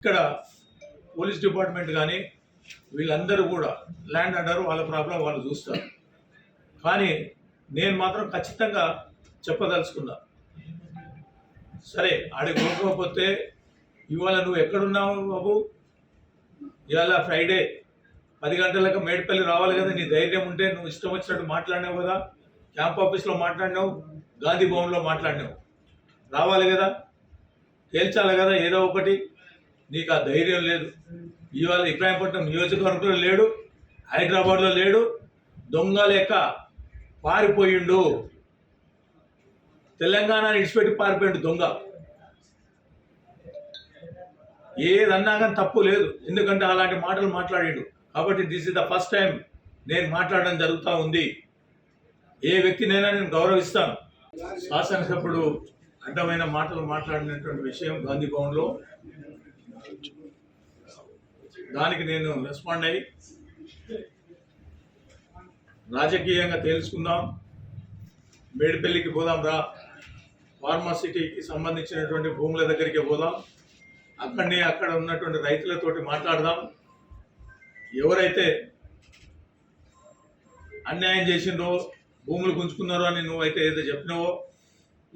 ఇక్కడ police department కానీ వీళ్ళందరూ కూడా ల్యాండ్ ఆర్డర్ వాళ్ళ ప్రాబ్లం వాళ్ళు చూస్తారు. కానీ నేను మాత్రం ఖచ్చితంగా చెప్పదలుచుకున్నా, సరే ఆడికి పోకపోతే ఇవాళ నువ్వు ఎక్కడున్నావు బాబు? ఇవాళ ఫ్రైడే 10 గంటలకు మేడిపల్లి రావాలి కదా. నీ ధైర్యం ఉంటే నువ్వు ఇష్టం వచ్చినట్టు మాట్లాడినావు కదా, క్యాంప్ ఆఫీస్లో మాట్లాడినావు, గాంధీ భవన్లో మాట్లాడినావు, రావాలి కదా, తేల్చాలి కదా ఏదో ఒకటి. నీకు ఆ ధైర్యం లేదు. ఇవాళ ఇబ్రాహీంపట్నం నియోజకవర్గంలో లేడు, హైదరాబాద్లో లేడు, దొంగ లెక్క పారిపోయిండు. తెలంగాణ ఇడిచిపెట్టి పారిపోయిండు దొంగ. ఏదన్నా కానీ తప్పు లేదు, ఎందుకంటే అలాంటి మాటలు మాట్లాడిండు. కాబట్టి this is the first time నేను మాట్లాడడం జరుగుతూ ఉంది. ఏ వ్యక్తినైనా నేను గౌరవిస్తాను. శాసనసభ్యుడు అడ్డమైన మాటలు మాట్లాడినటువంటి విషయం గాంధీ భవన్లో, దానికి నేను రెస్పాండ్ అయ్యి రాజకీయంగా తేల్చుకుందాం, మేడిపల్లికి పోదాం రా, ఫార్మాసిటీకి సంబంధించినటువంటి భూముల దగ్గరికి పోదాం, అక్కడ ఉన్నటువంటి రైతులతోటి మాట్లాడదాం. ఎవరైతే అన్యాయం చేసిండ్రో, భూములు గుంజుకున్నారో అని నువ్వైతే ఏదో చెప్పినావో,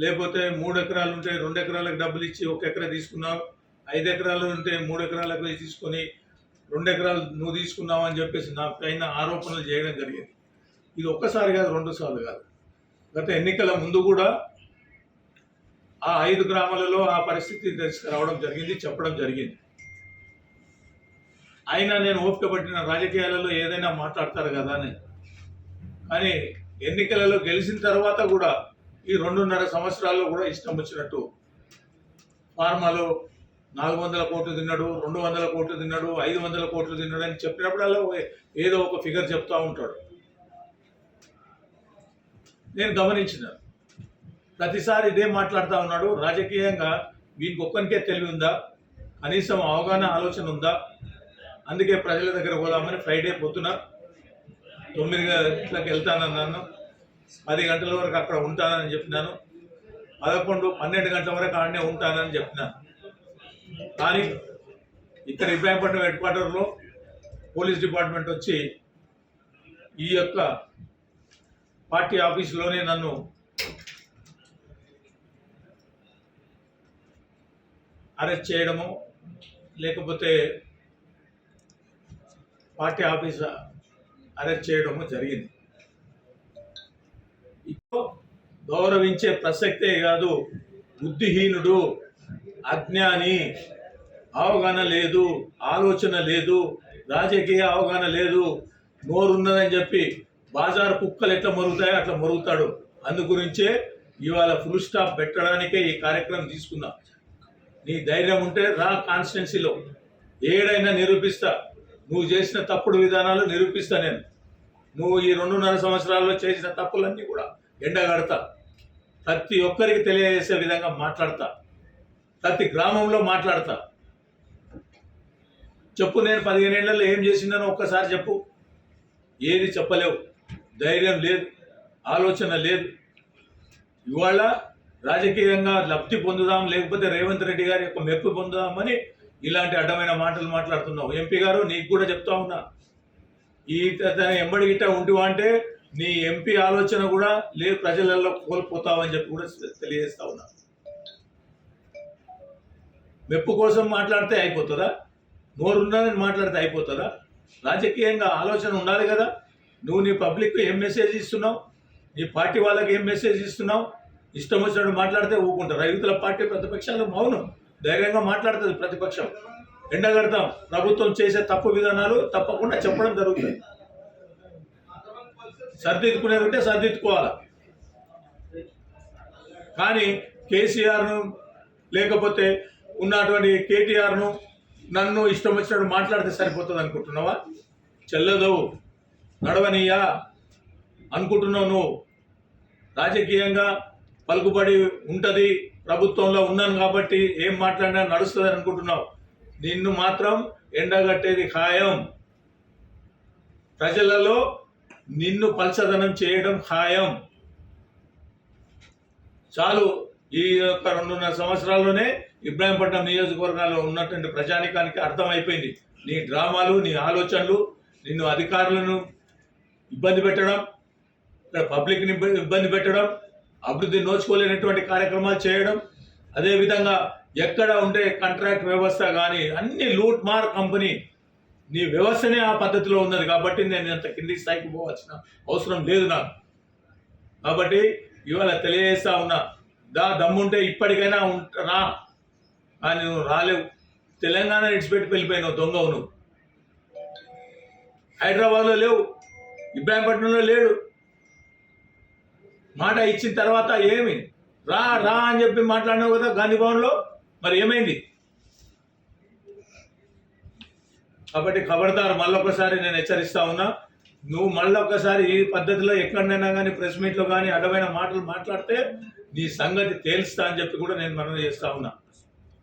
లేకపోతే 3 ఎకరాలు ఉంటే 2 ఎకరాలకు డబ్బులు ఇచ్చి 1 ఎకరా తీసుకున్నావు, 5 ఎకరాలు ఉంటే 3 ఎకరాలకు తీసుకొని 2 ఎకరాలు నువ్వు తీసుకున్నావు అని చెప్పేసి నా పైన ఆరోపణలు చేయడం జరిగింది. ఇది ఒక్కసారి కాదు, 2 సార్లు కాదు. గత ఎన్నికల ముందు కూడా ఆ 5 గ్రామాలలో ఆ పరిస్థితి తీసుకురావడం జరిగింది, చెప్పడం జరిగింది. అయినా నేను ఓపిక పట్టిన, రాజకీయాలలో ఏదైనా మాట్లాడతారు కదా అని. కానీ ఎన్నికలలో గెలిచిన తర్వాత కూడా ఈ 2.5 సంవత్సరాల్లో కూడా ఇష్టం వచ్చినట్టు ఫార్మాలో 400 కోట్లు తిన్నాడు, 200 కోట్లు తిన్నాడు, 500 కోట్లు తిన్నాడు అని చెప్పినప్పుడల్లా ఏదో ఒక ఫిగర్ చెప్తూ ఉంటాడు. నేను గమనించిన ప్రతిసారి ఇదే మాట్లాడుతూ ఉన్నాడు. రాజకీయంగా వీనికి ఒక్కరికే తెలివి ఉందా, కనీసం అవగాహన ఆలోచన ఉందా? అందుకే ప్రజల దగ్గర పోదామని ఫ్రైడే పొద్దున 9 గంటలకు వెళ్తానన్నాను, 10 గంటల వరకు అక్కడ ఉంటానని చెప్పినాను, 11, 12 గంటల వరకు ఆడనే ఉంటానని చెప్పినాను. కానీ ఇక్కడ ఇబ్రాహీంపట్నం హెడ్ క్వార్టర్లో పోలీస్ డిపార్ట్మెంట్ వచ్చి ఈ యొక్క పార్టీ ఆఫీసులోనే నన్ను అరెస్ట్ చేయడము, లేకపోతే పార్టీ ఆఫీస్ అరెస్ట్ చేయడము జరిగింది. ఇప్పుడు గౌరవించే ప్రసక్తే కాదు, బుద్ధిహీనుడు, అజ్ఞాని, అవగాహన లేదు, ఆలోచన లేదు, రాజకీయ అవగాహన లేదు, నోరున్నదని చెప్పి బాజారు కుక్కలు ఎట్లా మరుగుతాయో అట్లా మరుగుతాడు. అందుగురించే ఇవాళ ఫుల్ స్టాప్ పెట్టడానికే ఈ కార్యక్రమం తీసుకున్నా. నీ ధైర్యం ఉంటే రా, కాన్స్టిట్యున్సీలో ఏడైనా నిరూపిస్తా. నువ్వు చేసిన తప్పుడు విధానాలు నిరూపిస్తా. నేను నువ్వు ఈ 2.5 సంవత్సరాల్లో చేసిన తప్పులన్నీ కూడా ఎండగడతా. ప్రతి ఒక్కరికి తెలియజేసే విధంగా మాట్లాడతా, ప్రతి గ్రామంలో మాట్లాడతా. చెప్పు, నేను 15 ఏళ్లలో ఏం చేసిందనో ఒక్కసారి చెప్పు. ఏది చెప్పలేవు. ధైర్యం లేదు, ఆలోచన లేదు. ఇవాళ రాజకీయంగా లబ్ధి పొందుదాం, లేకపోతే రేవంత్ రెడ్డి గారి యొక్క మెప్పు పొందుదామని ఇలాంటి అడ్డమైన మాటలు మాట్లాడుతున్నావు. ఎంపీ గారు, నీకు కూడా చెప్తా ఉన్నా, ఈ ఎంబడి గిట్ట ఉంటివా అంటే నీ ఎంపీ ఆలోచన కూడా లేదు, ప్రజలలో కోల్పోతావని చెప్పి కూడా తెలియజేస్తా ఉన్నా. మెప్పు కోసం మాట్లాడితే అయిపోతుందా? నోరున్నదని మాట్లాడితే అయిపోతుందా? రాజకీయంగా ఆలోచన ఉండాలి కదా. నువ్వు నీ పబ్లిక్ ఏం మెసేజ్ ఇస్తున్నావు, నీ పార్టీ వాళ్ళకి ఏం మెసేజ్ ఇస్తున్నావు? ఇష్టం వచ్చినట్టు మాట్లాడితే ఊరుకుంటారు. రైతుల పార్టీ ప్రతిపక్షాలు మౌనం, ధైర్యంగా మాట్లాడుతుంది ప్రతిపక్షం. ఎండగడతాం. ప్రభుత్వం చేసే తప్పు విధానాలు తప్పకుండా చెప్పడం జరుగుతుంది. సర్దిద్దుకునేది ఉంటే సర్దిద్దుకోవాలి. కానీ కేసీఆర్ను, లేకపోతే ఉన్నటువంటి కేటీఆర్ను, నన్ను ఇష్టం వచ్చినట్టు మాట్లాడితే సరిపోతుంది అనుకుంటున్నావా? చెల్లదు, నడవనీయా అనుకుంటున్నావు నువ్వు. రాజకీయంగా పలుకుబడి ఉంటుంది, ప్రభుత్వంలో ఉన్నాను కాబట్టి ఏం మాట్లాడినా నడుస్తుంది అనుకుంటున్నావు. నిన్ను మాత్రం ఎండగట్టేది ఖాయం. ప్రజలలో నిన్ను పల్చదనం చేయడం ఖాయం. చాలు, ఈ యొక్క 2.5 సంవత్సరాల్లోనే ఇబ్రాహీంపట్నం నియోజకవర్గాల్లో ఉన్నటువంటి ప్రజానికానికి అర్థమైపోయింది. నీ డ్రామాలు, నీ ఆలోచనలు, నిన్ను అధికారులను ఇబ్బంది పెట్టడం, ఇక్కడ పబ్లిక్ని ఇబ్బంది పెట్టడం, అభివృద్ధి నోచుకోలేనటువంటి కార్యక్రమాలు చేయడం, అదేవిధంగా ఎక్కడ ఉండే కాంట్రాక్ట్ వ్యవస్థ కానీ అన్ని లూట్ మార్ కంపెనీ, నీ వ్యవస్థనే ఆ పద్ధతిలో ఉన్నది కాబట్టి నేను అంత కింది స్థాయికి పోవాల్సిన అవసరం లేదు నాకు. కాబట్టి ఇవాళ తెలియజేస్తా ఉన్నా, దమ్ముంటే ఇప్పటికైనా రా, కానీ నువ్వు రాలేవు. తెలంగాణ ఇడిచిపెట్టి వెళ్ళిపోయినావు, దొంగవు నువ్వు. హైదరాబాద్లో లేవు, ఇబ్రాహీంపట్నంలో లేడు. మాట ఇచ్చిన తర్వాత ఏమి రా రా అని చెప్పి మాట్లాడినావు కదా గాంధీ భవన్లో, మరి ఏమైంది? కాబట్టి ఖబర్దార్, మళ్ళొకసారి నేను హెచ్చరిస్తా ఉన్నా, నువ్వు మళ్ళొకసారి ఈ పద్ధతిలో ఎక్కడైనా కానీ ప్రెస్ మీట్లో కానీ అడ్డమైన మాటలు మాట్లాడితే నీ సంగతి తేల్స్తా అని చెప్పి కూడా నేను మనవి చేస్తా ఉన్నా.